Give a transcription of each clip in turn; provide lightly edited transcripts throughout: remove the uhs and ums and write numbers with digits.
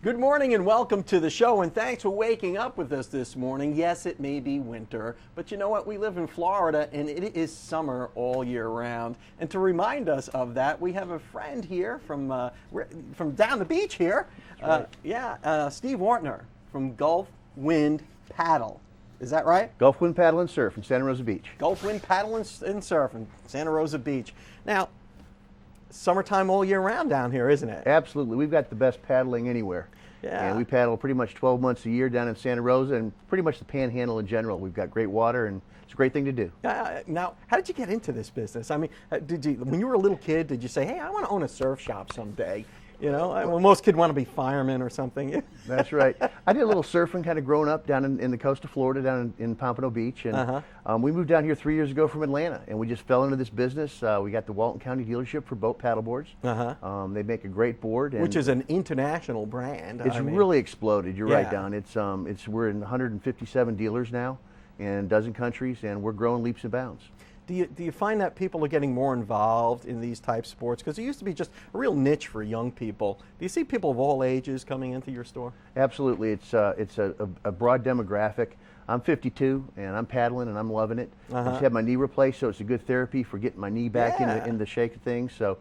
Good morning and welcome to the show, and thanks for waking up with us this morning. Yes, it may be winter, but you know what? We live in Florida and it is summer all year round. And to remind us of that, we have a friend here from down the beach here. Steve Ortner from Gulf Wind Paddle. Is that right? Gulf Wind Paddle and Surf in Santa Rosa Beach. Gulf Wind Paddle and Surf in Santa Rosa Beach. Now, summertime all year round down here, isn't it? Absolutely. We've got the best paddling anywhere. Yeah. And we paddle pretty much 12 months a year down in Santa Rosa and pretty much the Panhandle in general. We've got great water and it's a great thing to do. Now, how did you get into this business? I mean, when you were a little kid, did you say, hey, I want to own a surf shop someday? You know, well, most kids want to be firemen or something. That's right. I did a little surfing kind of growing up down in the coast of Florida, down in Pompano Beach. And we moved down here 3 years ago from Atlanta, and we just fell into this business. We got the Walton County dealership for boat paddle boards. They make a great board. Which is an international brand. It's really exploded. You're right, Don. We're in 157 dealers now in a dozen countries, and we're growing leaps and bounds. Do you find that people are getting more involved in these type sports? Because it used to be just a real niche for young people. Do you see people of all ages coming into your store? Absolutely. It's a broad demographic. I'm 52 and I'm paddling and I'm loving it. I just had my knee replaced, so it's a good therapy for getting my knee back in the shape of things. So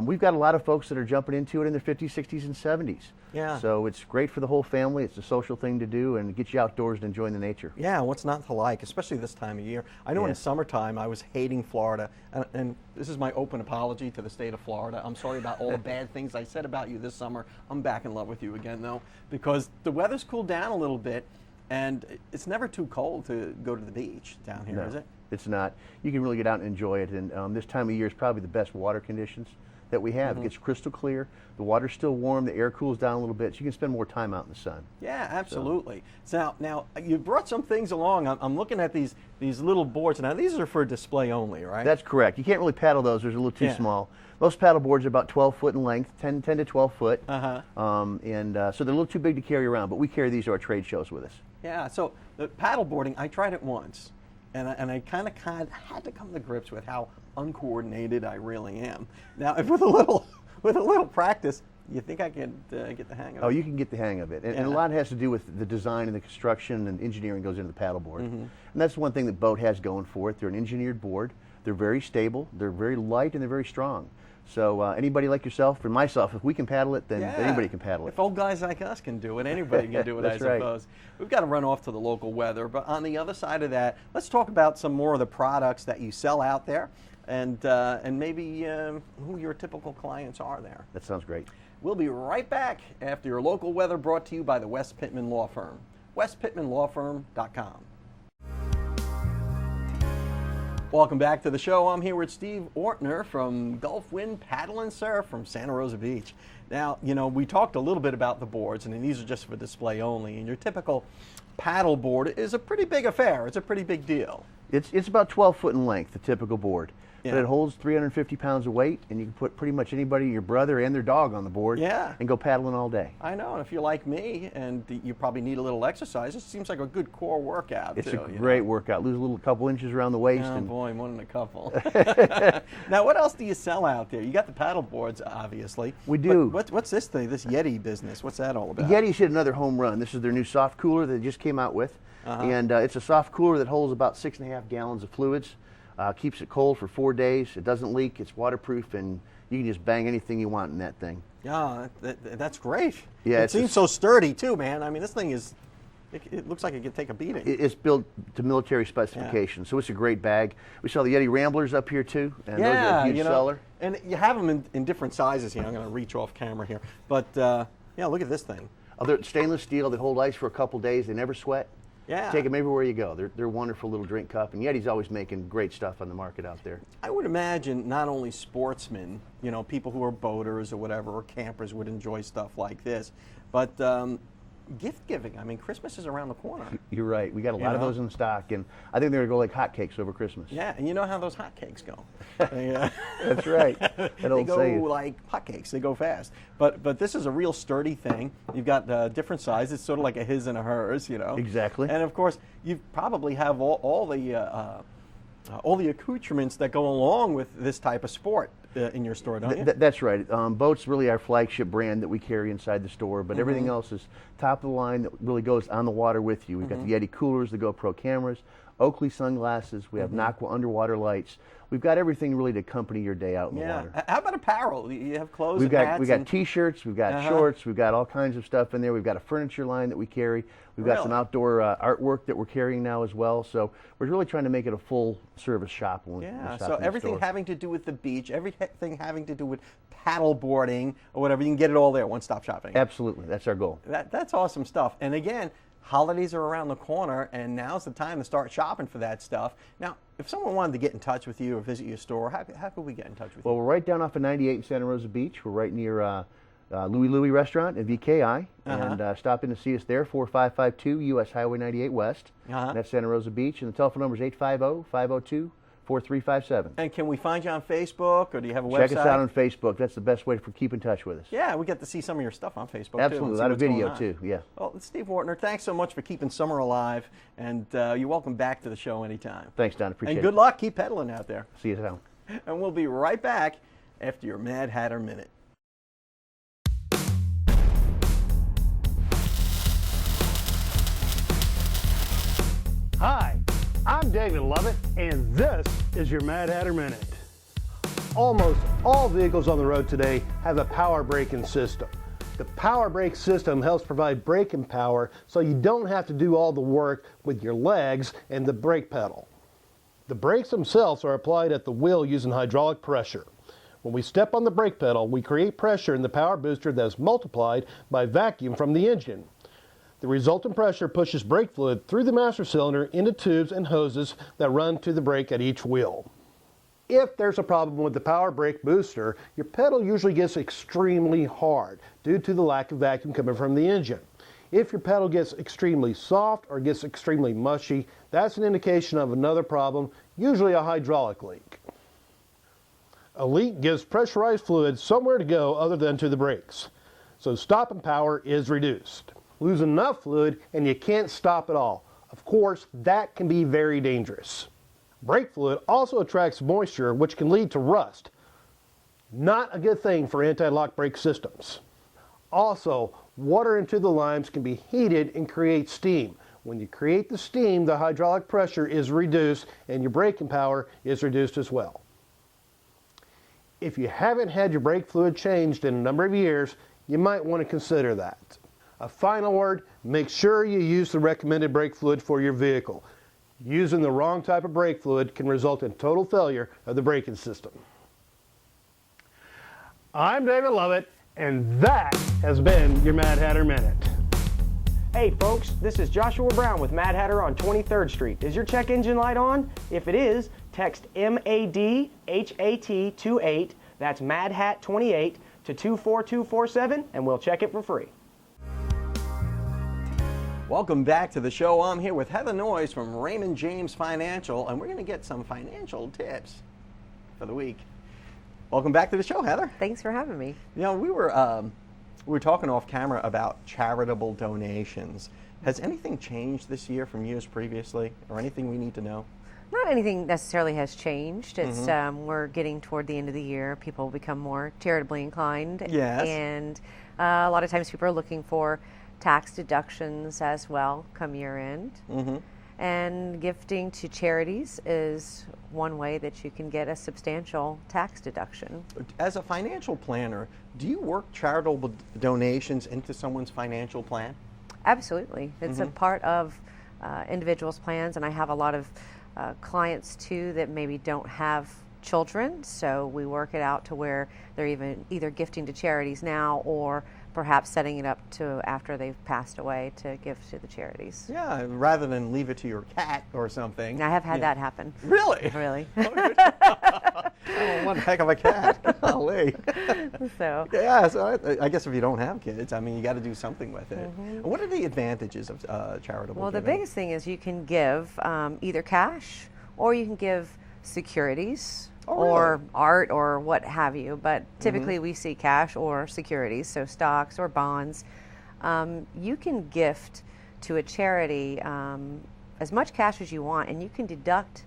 we've got a lot of folks that are jumping into it in their 50s, 60s, and 70s. Yeah. So it's great for the whole family. It's a social thing to do and get you outdoors and enjoying the nature. Yeah, what's not to like, especially this time of year. I know in summertime I was hating Florida, and this is my open apology to the state of Florida. I'm sorry about all the bad things I said about you this summer. I'm back in love with you again, though, because the weather's cooled down a little bit, and it's never too cold to go to the beach down here, is it? It's not. You can really get out and enjoy it, and this time of year is probably the best water conditions that we have. It gets crystal clear. The water's still warm. The air cools down a little bit, so you can spend more time out in the sun. Yeah, absolutely. So now you brought some things along. I'm looking at these little boards. Now these are for display only, right? That's correct. You can't really paddle those. They're a little too small. Most paddle boards are about 12 foot in length, 10 to 12 foot. So they're a little too big to carry around, but we carry these to our trade shows with us. Yeah, so the paddle boarding, I tried it once, and I kind of had to come to grips with how uncoordinated I really am. Now, if with a little practice, you think I could get the hang of it? Oh, you can get the hang of it. And a lot has to do with the design and the construction and engineering goes into the paddle board. And that's one thing that Boat has going for it. They're an engineered board. They're very stable. They're very light, and they're very strong. So anybody like yourself and myself, if we can paddle it, then anybody can paddle it. If old guys like us can do it, anybody can do it, I suppose. Right. We've got to run off to the local weather, but on the other side of that, let's talk about some more of the products that you sell out there, and maybe who your typical clients are there. That sounds great. We'll be right back after your local weather, brought to you by the West Pittman Law Firm. westpittmanlawfirm.com. Welcome back to the show. I'm here with Steve Ortner from Gulf Wind Paddle and Surf from Santa Rosa Beach. Now, you know, we talked a little bit about the boards, and these are just for display only. And your typical paddle board is a pretty big affair. It's a pretty big deal. It's about 12 foot in length, the typical board. But it holds 350 pounds of weight, and you can put pretty much anybody, your brother and their dog, on the board and go paddling all day. I know, and if you're like me and you probably need a little exercise, it seems like a good core workout. It's a great workout. Lose a couple inches around the waist. Oh boy, more than a couple. Now, what else do you sell out there? You got the paddle boards, obviously. We do. What's this thing, this Yeti business? What's that all about? Yeti's hit another home run. This is their new soft cooler that they just came out with. And it's a soft cooler that holds about 6.5 gallons of fluids. Keeps it cold for 4 days. It doesn't leak. It's waterproof, and you can just bang anything you want in that thing. Yeah, that's great. Yeah, it seems so sturdy too, man. I mean, this thing is. It looks like it could take a beating. It's built to military specifications, so it's a great bag. We sell the Yeti Ramblers up here too, and those are a huge seller. And you have them in different sizes here. I'm going to reach off camera here, but yeah, look at this thing. Oh, they're stainless steel. They hold ice for a couple days. They never sweat. Yeah. Take them everywhere you go. They're a wonderful little drink cup, and Yeti's always making great stuff on the market out there. I would imagine not only sportsmen, you know, people who are boaters or whatever, or campers would enjoy stuff like this, but gift giving. I mean, Christmas is around the corner. You're right. We got a lot of those in stock, and I think they're going to go like hotcakes over Christmas. Yeah, and you know how those hotcakes go. That's right. They go like hotcakes. They go fast. But this is a real sturdy thing. You've got different sizes. It's sort of like a his and a hers, you know. Exactly. And of course, you probably have all the accoutrements that go along with this type of sport. in your store, don't you? That's right. Boat's really our flagship brand that we carry inside the store, but everything else is top of the line that really goes on the water with you. We've got the Yeti coolers, the GoPro cameras, Oakley sunglasses, we have Naqua underwater lights. We've got everything really to accompany your day out in the water. How about apparel? You have clothes We've and hats? We've got T-shirts, we've got shorts, we've got all kinds of stuff in there. We've got a furniture line that we carry. We've got some outdoor artwork that we're carrying now as well. So we're really trying to make it a full service shop. When we shop so in the everything store. having to do with the beach, everything having to do with paddle boarding or whatever, you can get it all there, one-stop shopping. Absolutely, that's our goal. That's awesome stuff. And again, holidays are around the corner, and now's the time to start shopping for that stuff. Now, if someone wanted to get in touch with you or visit your store, how could we get in touch with you? Well, we're right down off of 98 in Santa Rosa Beach. We're right near Louie Restaurant at VKI, and stop in to see us there, 4552 US Highway 98 West. That's Santa Rosa Beach, and the telephone number is 850-502-4357. And can we find you on Facebook, or do you have a website? Check us out on Facebook. That's the best way to keep in touch with us. Yeah, we get to see some of your stuff on Facebook. Absolutely, a lot of video too. Yeah. Well, Steve Wartner, thanks so much for keeping summer alive, and you're welcome back to the show anytime. Thanks, Don. Appreciate it. And good luck. Keep pedaling out there. See you soon. And we'll be right back after your Mad Hatter Minute. Hi, I'm David Lovett, and this is your Mad Hatter Minute. Almost all vehicles on the road today have a power braking system. The power brake system helps provide braking power so you don't have to do all the work with your legs and the brake pedal. The brakes themselves are applied at the wheel using hydraulic pressure. When we step on the brake pedal, we create pressure in the power booster that is multiplied by vacuum from the engine. The resultant pressure pushes brake fluid through the master cylinder into tubes and hoses that run to the brake at each wheel. If there's a problem with the power brake booster, your pedal usually gets extremely hard due to the lack of vacuum coming from the engine. If your pedal gets extremely soft or gets extremely mushy, that's an indication of another problem, usually a hydraulic leak. A leak gives pressurized fluid somewhere to go other than to the brakes, so stopping power is reduced. Lose enough fluid and you can't stop at all. Of course, that can be very dangerous. Brake fluid also attracts moisture, which can lead to rust. Not a good thing for anti-lock brake systems. Also, water into the limes can be heated and create steam. When you create the steam, the hydraulic pressure is reduced and your braking power is reduced as well. If you haven't had your brake fluid changed in a number of years, you might want to consider that. A final word, make sure you use the recommended brake fluid for your vehicle. Using the wrong type of brake fluid can result in total failure of the braking system. I'm David Lovett, and that has been your Mad Hatter Minute. Hey folks, this is Joshua Brown with Mad Hatter on 23rd Street. Is your check engine light on? If it is, text MADHAT28, that's MADHAT28, to 24247 and we'll check it for free. Welcome back to the show. I'm here with Heather Noyes from Raymond James Financial, and we're going to get some financial tips for the week. Welcome back to the show, Heather. Thanks for having me. You know, we were talking off camera about charitable donations. Has anything changed this year from years previously, or anything we need to know? Not anything necessarily has changed. It's we're getting toward the end of the year. People become more charitably inclined. Yes. And a lot of times people are looking for tax deductions as well come year end. And gifting to charities is one way that you can get a substantial tax deduction. As a financial planner, do you work charitable donations into someone's financial plan? Absolutely. It's a part of individuals' plans, and I have a lot of clients too that maybe don't have children, so we work it out to where they're either gifting to charities now or perhaps setting it up to after they've passed away to give to the charities. Yeah, rather than leave it to your cat or something. I have had that happen. Really? Really. Oh, one heck of a cat. Golly. So. Yeah, so I guess if you don't have kids, I mean, you got to do something with it. What are the advantages of charitable Well, the giving? biggest thing is you can give either cash or you can give securities. Or art or what have you, but typically we see cash or securities, so stocks or bonds. You can gift to a charity as much cash as you want, and you can deduct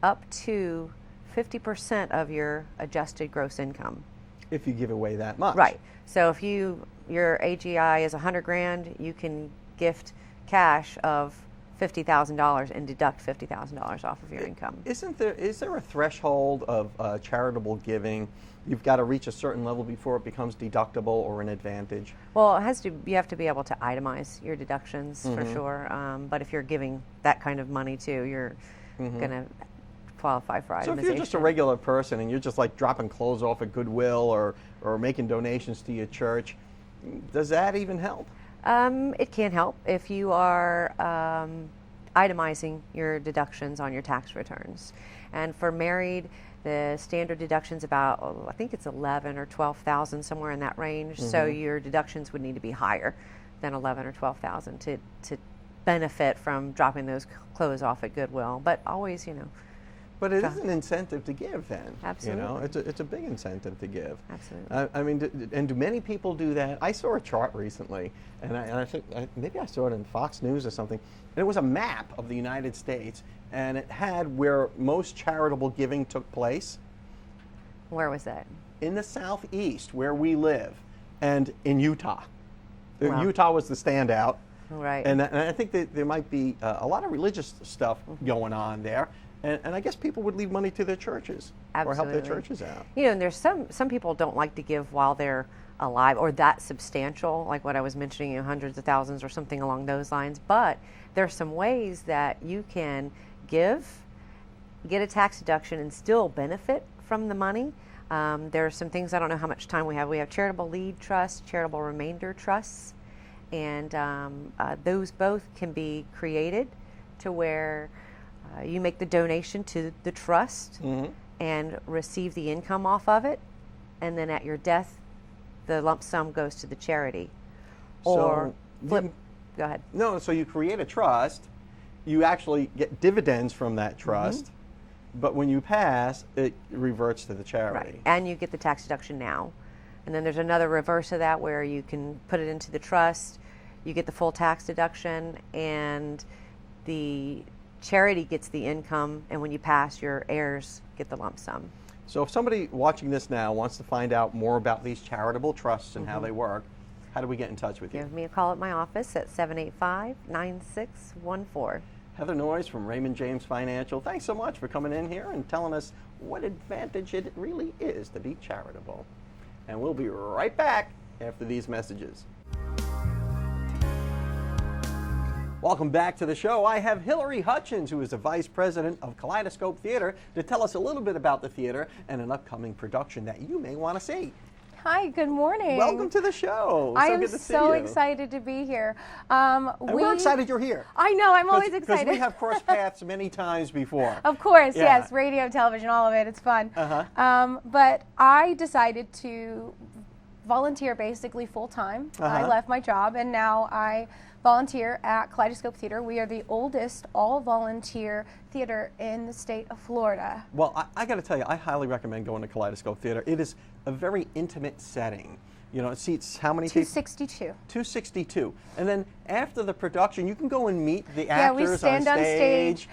up to 50% of your adjusted gross income. If you give away that much. Right. So if your AGI is 100 grand, you can gift cash of $50,000 and deduct $50,000 off of your income. Is there a threshold of charitable giving? You've got to reach a certain level before it becomes deductible or an advantage? Well, you have to be able to itemize your deductions for sure. But if you're giving that kind of money too, you're going to qualify for itemization. So if you're just a regular person and you're just like dropping clothes off at Goodwill or making donations to your church, does that even help? It can help if you are itemizing your deductions on your tax returns. And for married, the standard deduction's about, I think it's 11 or 12,000, somewhere in that range. So your deductions would need to be higher than 11 or 12,000 to benefit from dropping those clothes off at Goodwill. But always, But it is an incentive to give then. Absolutely. It's a big incentive to give. Absolutely. I mean, and do many people do that? I saw a chart recently, and I think maybe I saw it in Fox News or something, and it was a map of the United States, and it had where most charitable giving took place. Where was that? In the Southeast, where we live, and in Utah. Wow. Utah was the standout. Right. And I think that there might be a lot of religious stuff going on there. And I guess people would leave money to their churches or help their Absolutely. churches out. And there's some people don't like to give while they're alive or that substantial, like what I was mentioning, hundreds of thousands or something along those lines. But there's some ways that you can give, get a tax deduction, and still benefit from the money. There are some things, I don't know how much time we have. We have charitable lead trusts, charitable remainder trusts, and those both can be created to where you make the donation to the trust and receive the income off of it, and then at your death, the lump sum goes to the charity. Or flip. Go ahead. No, so you create a trust, you actually get dividends from that trust, but when you pass, it reverts to the charity. Right, and you get the tax deduction now. And then there's another reverse of that where you can put it into the trust, you get the full tax deduction, and the charity gets the income, and when you pass, your heirs get the lump sum. So if somebody watching this now wants to find out more about these charitable trusts and how they work, how do we get in touch with you? Give me a call at my office at 785-9614. Heather Noyes from Raymond James Financial, thanks so much for coming in here and telling us what advantage it really is to be charitable. And we'll be right back after these messages. Welcome back to the show. I have Hillary Hutchins, who is the Vice President of Kaleidoscope Theater, to tell us a little bit about the theater and an upcoming production that you may want to see. Hi, good morning. Welcome to the show. I am good to see so you. excited to be here. And we're excited you're here. I know, I'm always Because excited. we have crossed paths many times before. Of course, Yeah. yes, radio, television, all of it, it's fun. But I decided to volunteer basically full time. I left my job and now I volunteer at Kaleidoscope Theater. We are the oldest all-volunteer theater in the state of Florida. Well, I got to tell you, I highly recommend going to Kaleidoscope Theater. It is a very intimate setting. It seats how many people? 262. 262. And then after the production, you can go and meet the Yeah, actors we stand on stage.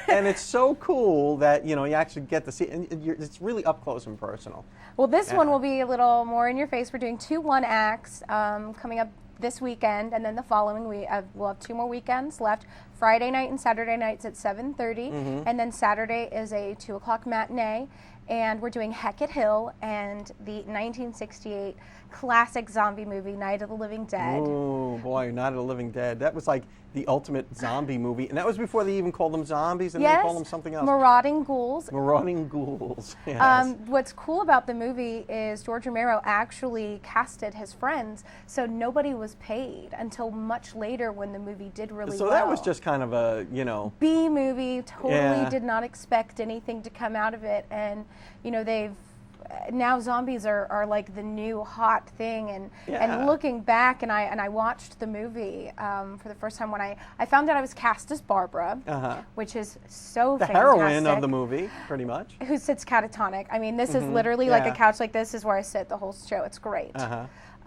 And it's so cool that, you actually get to see it. And it's really up close and personal. Well, this one will be a little more in your face. We're doing 2 one-acts coming up this weekend, and then the following we'll have 2 more weekends left. Friday night and Saturday nights at 7:30, and then Saturday is a 2 o'clock matinee, and we're doing Hecate Hill and the 1968 classic zombie movie, Night of the Living Dead. Oh boy, Night of the Living Dead. That was like the ultimate zombie movie, and that was before they even called them zombies, and they called them something else. Marauding ghouls. Marauding ghouls. Yes. What's cool about the movie is George Romero actually casted his friends, so nobody was paid until much later when the movie did really well. So that was just kind of a, B movie, totally Yeah. did not expect anything to come out of it, and now zombies are like the new hot thing, and looking back, and I watched the movie for the first time when I found out I was cast as Barbara, which is so the fantastic. heroine of the movie, pretty much. Who sits catatonic. I mean, this is literally like a couch like this is where I sit the whole show. It's great.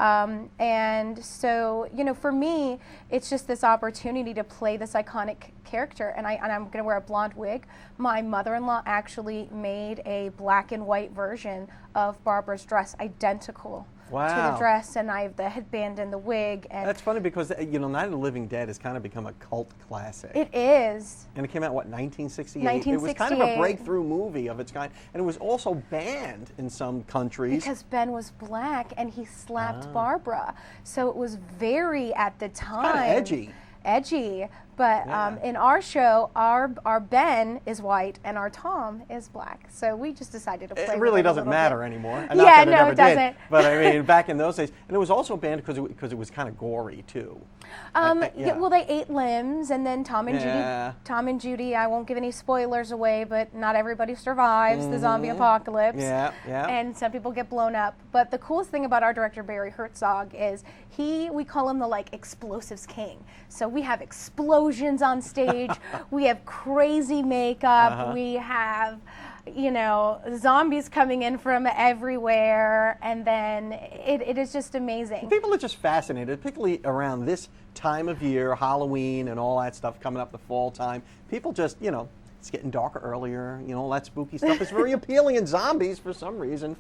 And so, you know, for me, it's just this opportunity to play this iconic character, and I'm going to wear a blonde wig. My mother-in-law actually made a black and white version of Barbara's dress, identical to the dress, and I have the headband and the wig. And that's funny because, you know, Night of the Living Dead has kind of become a cult classic. It is. And it came out, what, 1968? 1968. It was kind of a breakthrough movie of its kind, and it was also banned in some countries. Because Ben was black and he slapped Barbara, so it was very, at the time, kind of edgy. But in our show, our Ben is white and our Tom is black. So we just decided to play. It really with doesn't matter bit. anymore. And yeah, no, it doesn't. But I mean, back in those days, and it was also banned because it was kind of gory too. Yeah, well, they ate limbs, and then Tom and Judy. I won't give any spoilers away, but not everybody survives the zombie apocalypse. Yeah. And some people get blown up. But the coolest thing about our director Barry Herzog is we call him the explosives king. So we have explosions on stage, we have crazy makeup, we have, you know, zombies coming in from everywhere, and then it is just amazing. People are just fascinated, particularly around this time of year, Halloween and all that stuff coming up, the fall time. People just, you know, it's getting darker earlier, you know, all that spooky stuff is very appealing, and zombies, for some reason,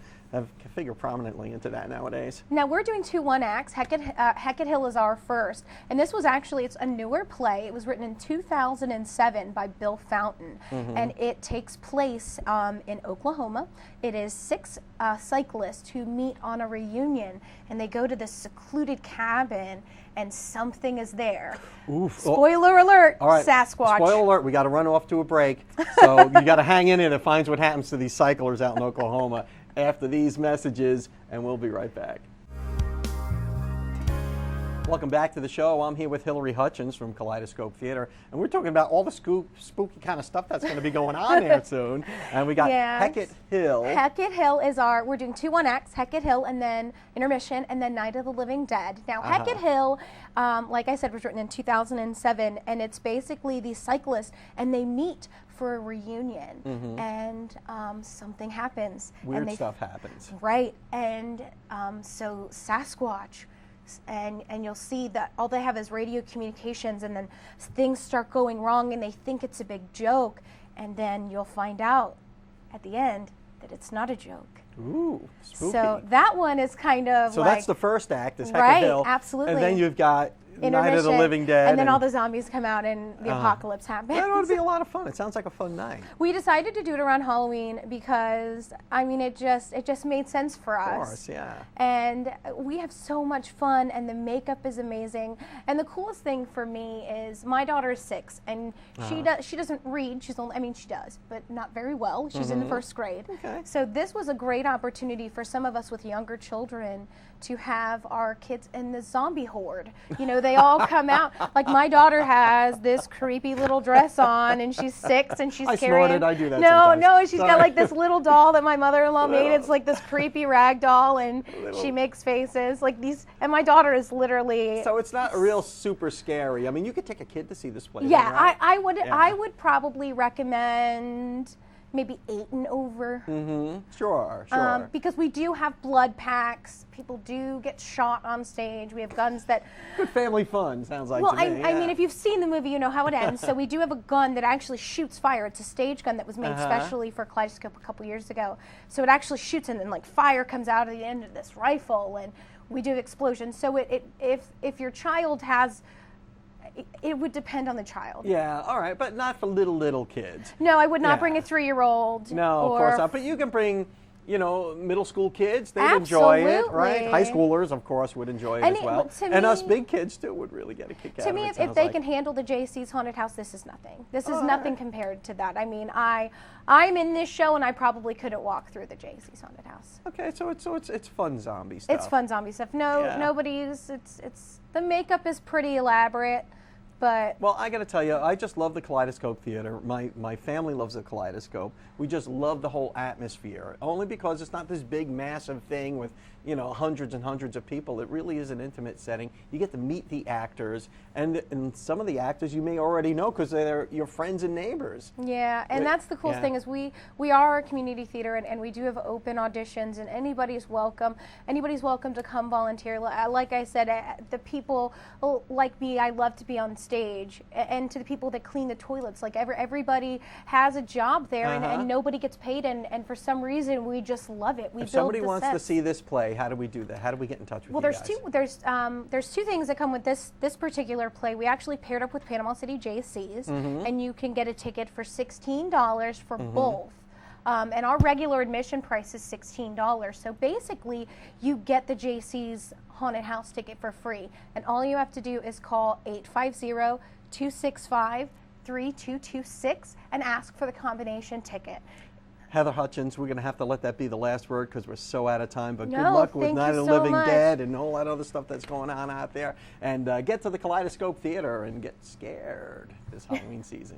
figure prominently into that nowadays. Now we're doing 2 one-acts. Hecate Hill is our first, and this was actually, it's a newer play. It was written in 2007 by Bill Fountain, and it takes place in Oklahoma. It is 6 cyclists who meet on a reunion, and they go to this secluded cabin, and something is there. Oof. Spoiler alert, all right. Sasquatch. Spoiler alert, we got to run off to a break. So you got to hang in there to find what happens to these cyclers out in Oklahoma after these messages, and we'll be right back. Welcome back to the show. I'm here with Hillary Hutchins from Kaleidoscope Theater, and we're talking about all the spooky kind of stuff that's going to be going on there soon. And we got Hecate Hill. Hecate Hill is we're doing 2 one-acts, Hecate Hill, and then Intermission, and then Night of the Living Dead. Now, Hecate Hill, like I said, was written in 2007, and it's basically these cyclists, and they meet for a reunion, and something happens. Weird stuff happens. Right, and so Sasquatch, and you'll see that all they have is radio communications, and then things start going wrong, and they think it's a big joke, and then you'll find out at the end that it's not a joke. Ooh, spooky. So that one is kind of so that's the first act, is Hecate right, Hill. absolutely. And then you've got Night of the Living Dead. And then all the zombies come out and the apocalypse happens. That ought to be a lot of fun. It sounds like a fun night. We decided to do it around Halloween because, I mean, it just made sense for us. Of course, yeah. And we have so much fun, and the makeup is amazing. And the coolest thing for me is my daughter is 6, and she doesn't read. She's only, I mean, she does, but not very well. She's in the 1st grade. Okay. So this was a great opportunity for some of us with younger children to have our kids in the zombie horde. You know, they all come out. Like my daughter has this creepy little dress on, and she's 6, and she's carrying. I do that No, sometimes. no, she's got like this little doll that my mother-in-law made. It's like this creepy rag doll, and she makes faces like these. And my daughter is literally. So it's not real super scary. I mean, you could take a kid to see this play. Yeah, then, right? I would. Yeah. I would probably recommend maybe 8 and over. Sure. Because we do have blood packs. People do get shot on stage. We have guns that. Good family fun, sounds like Well, to me. I mean, if you've seen the movie, you know how it ends. So we do have a gun that actually shoots fire. It's a stage gun that was made specially for Kaleidoscope a couple years ago. So it actually shoots, and then like fire comes out of the end of this rifle, and we do explosions. So if your child has. It would depend on the child. Yeah, all right, but not for little kids. No, I would not bring a 3-year-old. No, of course not. But you can bring, you know, middle school kids. They'd enjoy it, right? High schoolers, of course, would enjoy it as well. And us big kids, too, would really get a kick out of it. To me, if they can handle the JC's Haunted House, this is nothing. This is nothing compared to that. I mean, I'm in this show, and I probably couldn't walk through the JC's Haunted House. Okay, so it's fun zombie stuff. It's fun zombie stuff. No, nobody's. It's the makeup is pretty elaborate. But well, I got to tell you, I just love the Kaleidoscope Theater. My family loves the Kaleidoscope. We just love the whole atmosphere, only because it's not this big, massive thing with, you know, hundreds and hundreds of people. It really is an intimate setting. You get to meet the actors, and some of the actors you may already know because they're your friends and neighbors. yeah, and that's the cool thing is we are a community theater, and we do have open auditions, and anybody's welcome. Anybody's welcome to come volunteer. Like I said, the people like me, I love to be on stage, and to the people that clean the toilets, like everybody has a job there, and nobody gets paid, and for some reason we just love it. We If build somebody the wants to sets. see this play, how do we do that? How do we get in touch with Well, you guys? there's two things that come with this particular play. We actually paired up with Panama City JC's, and you can get a ticket for $16 for both. And our regular admission price is $16. So basically, you get the JC's haunted house ticket for free, and all you have to do is call 850-265-3226 and ask for the combination ticket. Heather Hutchins, we're going to have to let that be the last word because we're so out of time. But good No, luck with thank Night you of the so Living much. Dead and all that other stuff that's going on out there. And get to the Kaleidoscope Theater and get scared this Halloween season.